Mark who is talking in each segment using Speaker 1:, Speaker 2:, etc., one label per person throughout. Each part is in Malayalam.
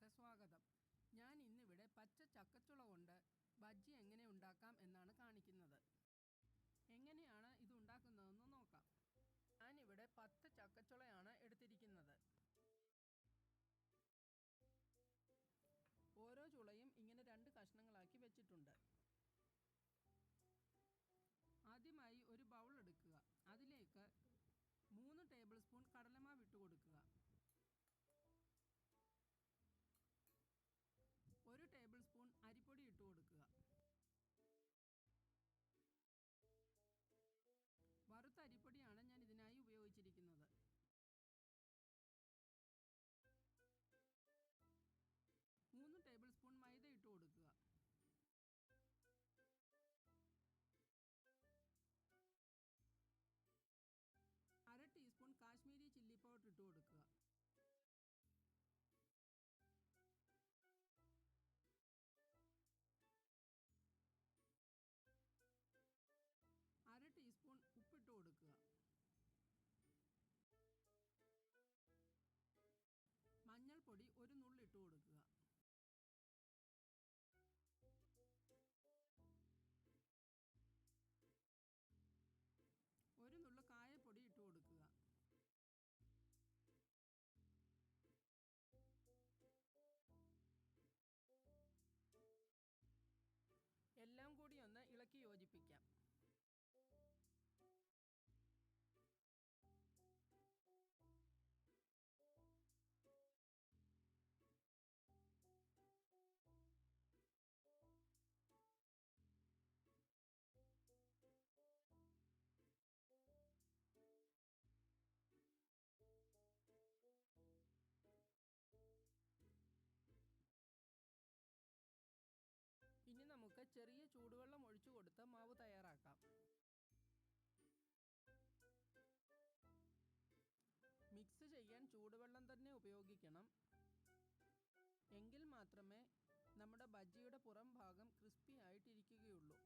Speaker 1: വീഡിയോയിലേക്ക് സ്വാഗതം. ഞാൻ ഇന്നിവിടെ പച്ച ചക്കച്ചുള കൊണ്ട് ബജ്ജി എങ്ങനെ ഉണ്ടാക്കാം എന്നാണ് കാണിക്കുന്നത്. എങ്ങനെയാണ് ഇത് ഉണ്ടാക്കുന്നതെന്ന് നോക്കാം. ഞാനിവിടെ 10 ചക്കച്ചുളയാണ് എടുത്തിരിക്കുന്നത്. ഓരോ ചുളയും ഇങ്ങനെ 2 കഷ്ണങ്ങളാക്കി വെച്ചിട്ടുണ്ട്. ആദ്യമായി ഒരു ബൗൾ എടുക്കുക. അതിലേക്ക് 3 ടേബിൾ സ്പൂൺ കടലമാവ് ഇട്ട് കൊടുക്കുക. 1 ടേബിൾ സ്പൂൺ അരിപ്പൊടി ഇട്ട് കൊടുക്കുക. വറുത്ത അരിപ്പൊടിയാണ് ഞാൻ ഇതിനായി ഉപയോഗിച്ചിരിക്കുന്നത്. മൂന്ന് ടേബിൾ സ്പൂൺ മൈദ ഇട്ട് കൊടുക്കുക. അര ടീസ്പൂൺ കാശ്മീരി ചില്ലി പൗഡർ ഇട്ട് കൊടുക്കുക. അര ടീസ്പൂൺ ഉപ്പിട്ട് കൊടുക്കുക. മഞ്ഞൾപ്പൊടി ഒരു നുള്ള് ഇട്ട് കൊടുക്കുക. ഒരു നുള്ള് കായപ്പൊടി ഇട്ട് കൊടുക്കുക. എല്ലാം കൂടി ഒന്ന് ഇളക്കി യോജിപ്പിക്കാം. ഇനി നമുക്ക് ചെറിയ ചൂടുവെള്ളം ഒഴിച്ചു കൊടുത്ത് മാവ് തയ്യാറാക്കാം. മിക്സ് ചെയ്യാൻ ചൂടുവെള്ളം തന്നെ ഉപയോഗിക്കണം. എങ്കിൽ മാത്രമേ നമ്മുടെ ബജ്ജിയുടെ പുറം ഭാഗം ക്രിസ്പി ആയിട്ടിരിക്കുകയുള്ളൂ.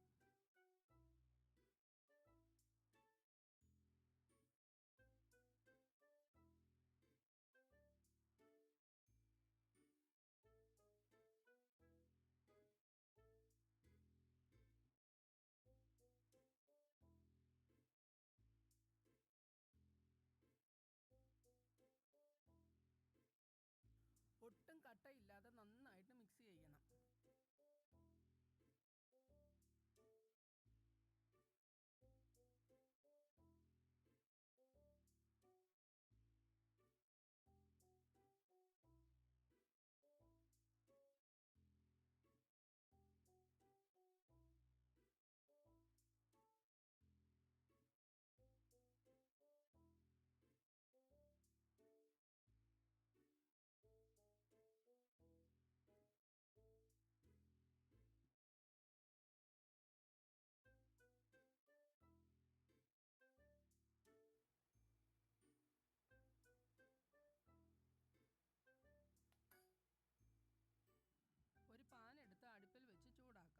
Speaker 1: ഒട്ടും കട്ടയില്ലാതെ നന്നായിട്ട് മിക്സ് ചെയ്യണം. ഒരു പാൻ എടുത്ത് അടുപ്പിൽ വെച്ച് ചൂടാക്കാം.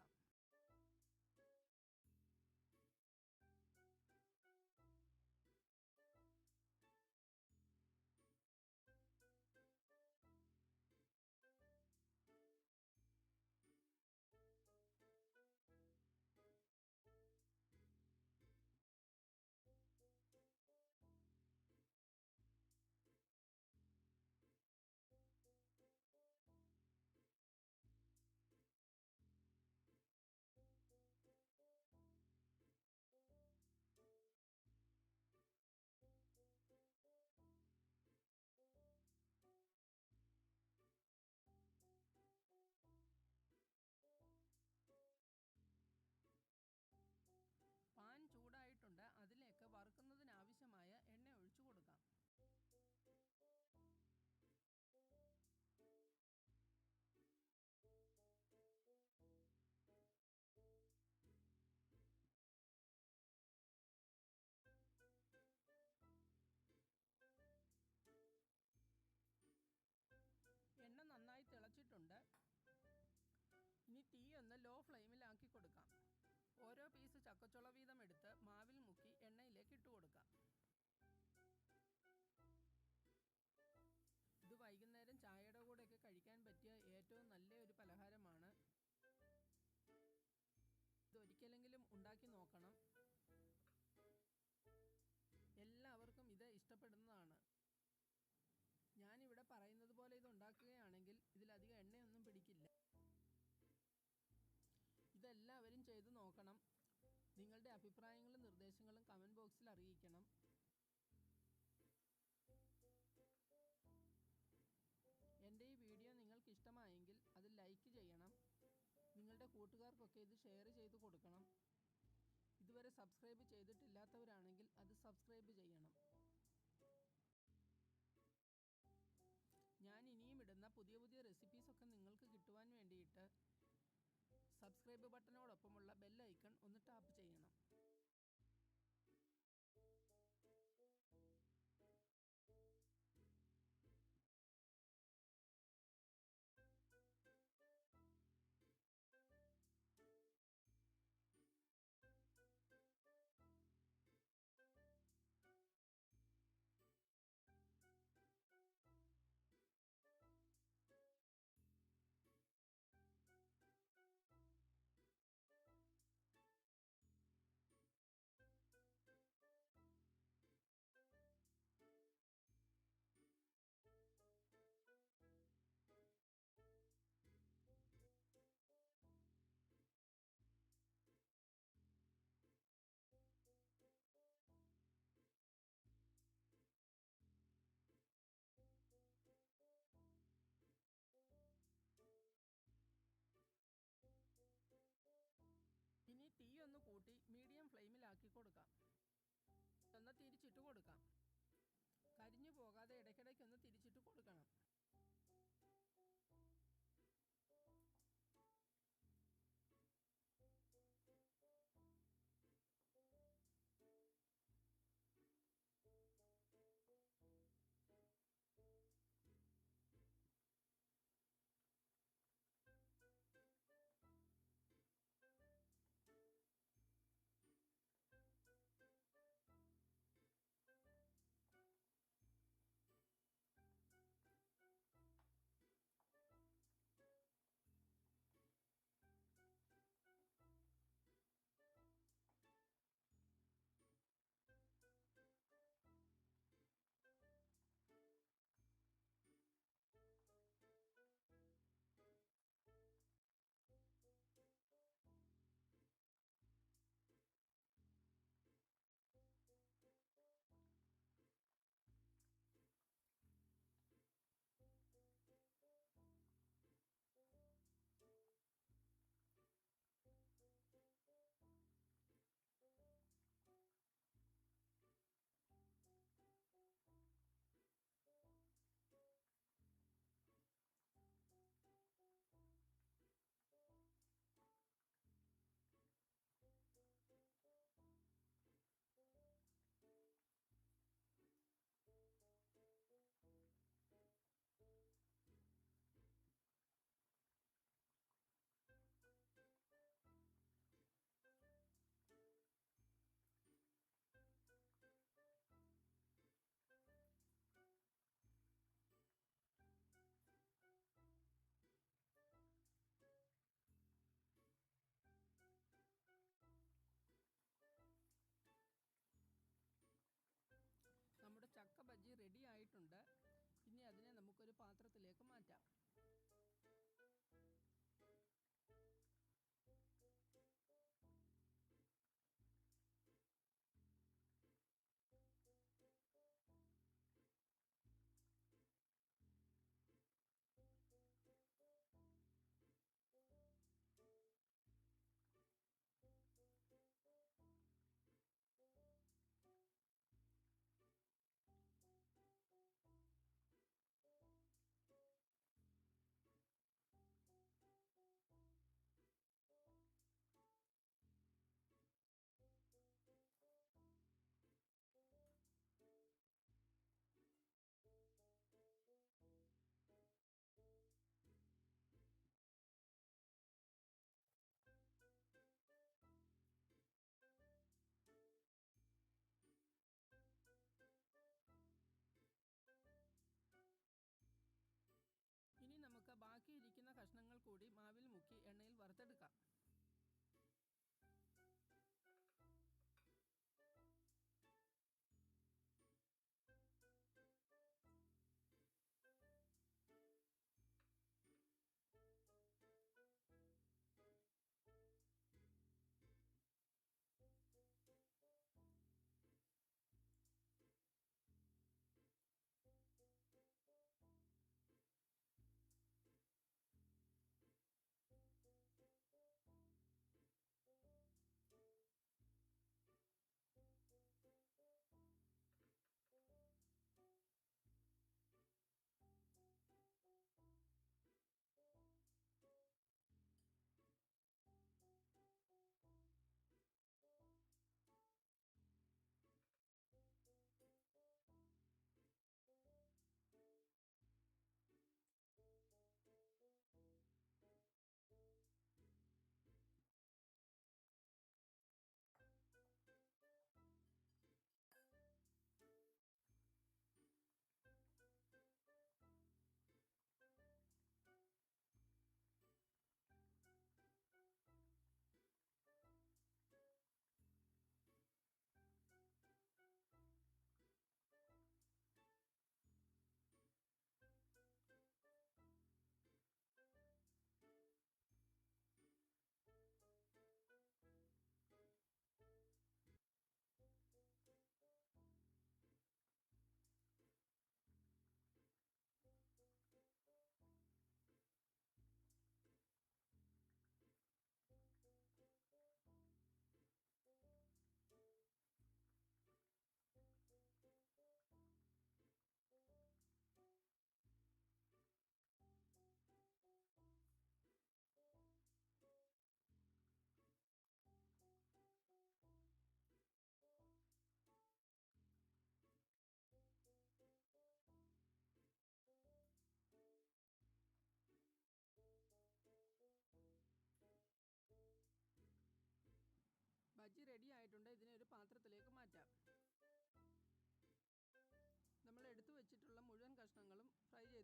Speaker 1: പാൻ ചൂടായിട്ടുണ്ട്. അതിലേക്ക് വറുക്കുന്നതിനാവശ്യമായ എണ്ണ ഒഴിച്ചു കൊടുക്കാം. എണ്ണ നന്നായി തിളച്ചിട്ടുണ്ട്. ഇനി തീ ഒന്ന് ലോ ഫ്ലെയിമിലാക്കി കൊടുക്കാം. ഓരോ പീസ് ചക്കച്ചുള വീതം എടുത്ത് മാവിൽ മുക്കി എണ്ണയിലേക്ക് ഇട്ട് കൊടുക്കാം. ഇത് വൈകുന്നേരം ചായയുടെ കൂടെയൊക്കെ കഴിക്കാൻ പറ്റിയ ഉണ്ടാക്കി നോക്കണം. എല്ലാവർക്കും ഇത് ഇഷ്ടപ്പെടുന്നതാണ്. ഞാനിവിടെ പറയുന്നത് പോലെ ഇത് ഉണ്ടാക്കുകയാണെങ്കിൽ ഇതിലധികം എണ്ണയൊന്നും പിടിക്കില്ല. ഇതെല്ലാവരും ചെയ്തു നോക്കണം. നിങ്ങളുടെ അഭിപ്രായങ്ങളും നിർദ്ദേശങ്ങളും കമൻറ്റ് ബോക്സിൽ അറിയിക്കണം. എൻ്റെ ഈ വീഡിയോ നിങ്ങൾക്ക് ഇഷ്ടമായെങ്കിൽ അത് ലൈക്ക് ചെയ്യണം. നിങ്ങളുടെ കൂട്ടുകാർക്കൊക്കെ ഇത് ഷെയർ ചെയ്ത് കൊടുക്കണം. ഇതുവരെ സബ്സ്ക്രൈബ് ചെയ്തിട്ടില്ലാത്തവരാണെങ്കിൽ അത് സബ്സ്ക്രൈബ് ചെയ്യണം. ഞാൻ ഇനിയും ഇടുന്ന പുതിയ പുതിയ റെസിപ്പീസൊക്കെ നിങ്ങൾക്ക് കിട്ടുവാൻ വേണ്ടിയിട്ട് സബ്സ്ക്രൈബ് ബട്ടനോടൊപ്പമുള്ള ബെൽ ഐക്കൺ ഒന്ന് ടാപ്പ് ചെയ്യണം. ഇനി തീ ഒന്ന് കൂട്ടി മീഡിയം ഫ്ലെയിമിലാക്കി കൊടുക്കാം. ഒന്ന് തിരിച്ചിട്ട് കൊടുക്കാം. കരിഞ്ഞു പോകാതെ ഇടയ്ക്കിടയ്ക്കൊന്ന് തിരിച്ചിട്ട് കൊടുക്കണം. നമ്മുടെ ചക്ക ബജ്ജി റെഡി ആയിട്ടുണ്ട്. ഇനി അതിനെ നമുക്കൊരു പാത്രത്തിലേക്ക് മാറ്റാം.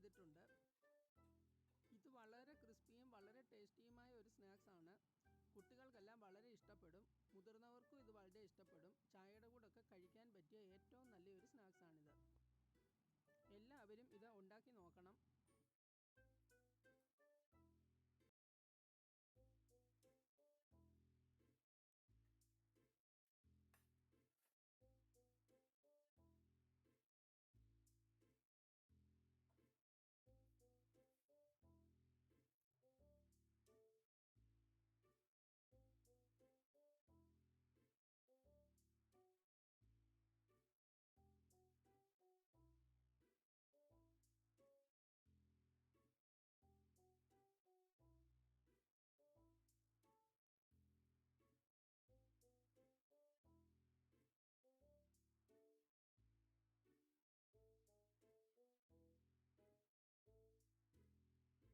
Speaker 1: ചെയ്തിട്ടുണ്ട്. ഇത് വളരെ ക്രിസ്പിയും വളരെ ടേസ്റ്റിയുമായ ഒരു സ്നാക്സാണ്. കുട്ടികൾക്കെല്ലാം വളരെ ഇഷ്ടപ്പെടും. മുതിർന്നവർക്കും ഇത് വളരെ ഇഷ്ടപ്പെടും. ചായയുടെ കൂടെയൊക്കെ കഴിക്കാൻ പറ്റിയ ഏറ്റവും നല്ലൊരു സ്നാക്സാണിത്. എല്ലാവരും ഇത് ഉണ്ടാക്കി നോക്കണം.